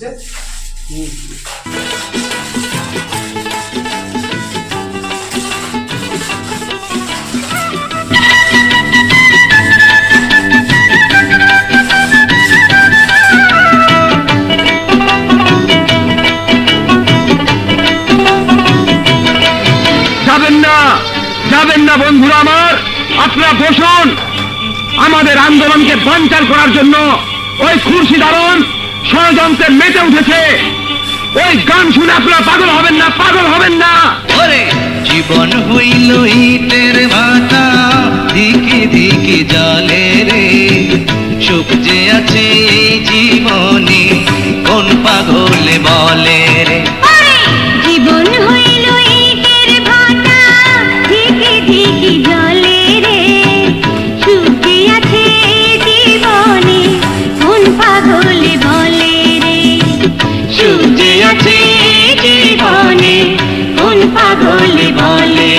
এসেছে। যাবেন না বন্ধুরা আমার, আপনারা বসুন। আমাদের আন্দোলনকে বানচাল করার জন্য ওই খুরশিদারন ষড়যন্ত্রে মেতে উঠেছে। ওই গান শুনে আপনারা পাগল হবেন না, পাগল হবেন না। ওরে জীবন হইল ইটের ভাটা, দিকে দিকে জলে রে, সুখ যে আছে এই জীবনে কোন পাগলে বলে রে। জীবন হইল ইটের ভাটা, দিকে দিকে জলে রে, সুখে আছে জীবনে কোন পাগলে বলে রে। সুখে আছে জীবনে কোন পাগলে বলে